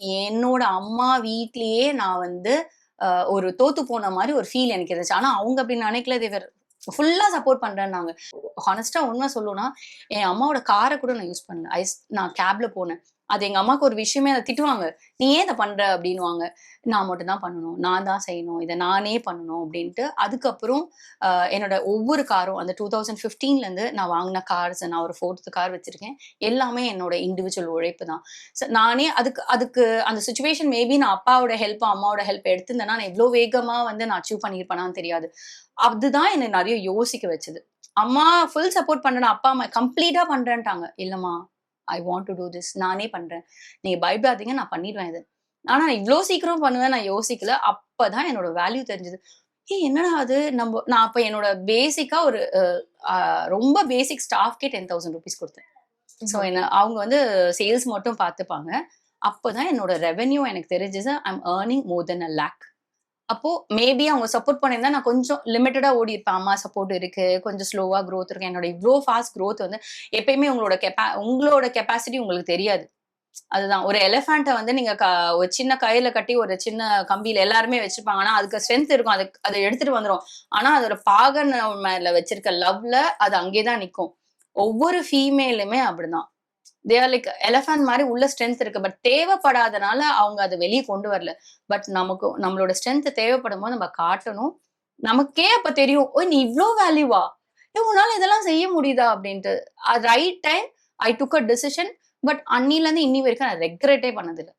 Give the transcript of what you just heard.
என்னோட அம்மா வீட்லயே நான் வந்து ஒரு தோத்து போன மாரி ஒரு ஃபீல் எனக்கு இருந்துச்சு. ஆனா அவங்க அப்படி நினைக்கல. தேவர் ஃபுல்லா சப்போர்ட் பண்றேன்னாங்க. ஹானஸ்ட்டா உண்மை சொல்லணும்னா, என் அம்மாவோட கார கூட நான் யூஸ் பண்ணல. நான் கேப்ல போனேன். அது எங்க அம்மாவுக்கு ஒரு விஷயமே அத திட்டுவாங்க. "நீ ஏன் இத பண்ற?" அப்படின்னுவாங்க. "நான் மட்டும் தான் பண்ணணும். நான் தான் செய்யணும். இத நானே பண்ணணும்." அப்படின்ட்டு. அதுக்கப்புறம் என்னோட ஒவ்வொரு காரும் அந்த 2015லேருந்து நான் வாங்குன கார்ஸ் நான் ஒரு 4த் கார் வச்சிருக்கேன். எல்லாமே என்னோட இண்டிவிஜுவல் உழைப்பு தான். நானே அதுக்கு அதுக்கு அந்த சிச்சுவேஷன் மேபி நான் அப்பாவோட ஹெல்ப், அம்மாவோட ஹெல்ப் எடுத்திருந்தேன்னா, நான் இவ்ளோ வேகமா வந்து நான் அச்சீவ் பண்ணியிருப்பேனான்னு தெரியாது. அதுதான் என்ன நெறைய யோசிக்க வச்சது. அம்மா ஃபுல் சப்போர்ட் பண்றேன். அப்பா, அம்மா கம்ப்ளீட்டா பண்றேன்ட்டாங்க. இல்லம்மா, I want to do this. நானே பண்றேன். நீங்க பயப்படாதீங்க. நான் பண்ணிருவேன் இத. ஆனா இவ்ளோ சீக்கிரம் பண்ணுவேன்னு நான் யோசிக்கல. அப்பதான் என்னோட வேல்யூ தெரிஞ்சது. என்னடா அது நான் அப்ப என்னோட பேசிக்கா ஒரு அ ரொம்ப பேசிக் ஸ்டாஃப்கே ₹10,000 குடுத்தேன். ஸோ அவங்க வந்து சேல்ஸ் மட்டும் பார்த்துப்பாங்க. அப்பதான் என்னோட ரெவென்யூ எனக்கு தெரிஞ்சது. ஐ அம் ஏர்னிங் மோர் தென் 1,00,000. அப்போ மேபி அவங்க சப்போர்ட் பண்ணியிருந்தா நான் கொஞ்சம் லிமிட்டடா ஓடியிருப்பேன். அம்மா சப்போர்ட் இருக்கு. கொஞ்சம் ஸ்லோவா குரோத் இருக்கு. என்னோட இவ்ளோ ஃபாஸ்ட் குரோத் வந்து எப்பயுமே உங்களோட கெப்பாசிட்டி உங்களுக்கு தெரியாது. அதுதான். ஒரு எலிஃபண்ட்ட வந்து நீங்க ஒரு சின்ன கயிறுல கட்டி ஒரு சின்ன கம்பியில எல்லாருமே வச்சிருப்பாங்க. ஆனா, அதுக்கு ஸ்ட்ரென்த் இருக்கும். அத எடுத்துட்டு வந்துரும். ஆனா, அதோட பாகன் மேல வச்சிருக்க லவ்ல அது அங்கேயே தான் நிக்கும். ஒவ்வொரு ஃபீமேலுமே அப்படிதான். தே ஆர் லைக் எலிஃபண்ட் மாரி உள்ள ஸ்ட்ரென்த் இருக்கு. பட் தேவைப்படாதனால அவங்க அத வெளிய கொண்டு வரல. பட் நம்மளோட ஸ்ட்ரென்த் தேவைப்படும்போது நம்ம காட்டணும். நமக்கே அப்ப தெரியும். "ஓய்! நீ இவ்ளோ வேல்யூவா? உன்னால இதெல்லாம் செய்ய முடியுதா?" அப்படின்ட்டு. Right time I took a decision. But அன்னிலருந்து இன்னி வரைக்கும் நான் ரெக்ரெட்டே பண்ணதில்ல.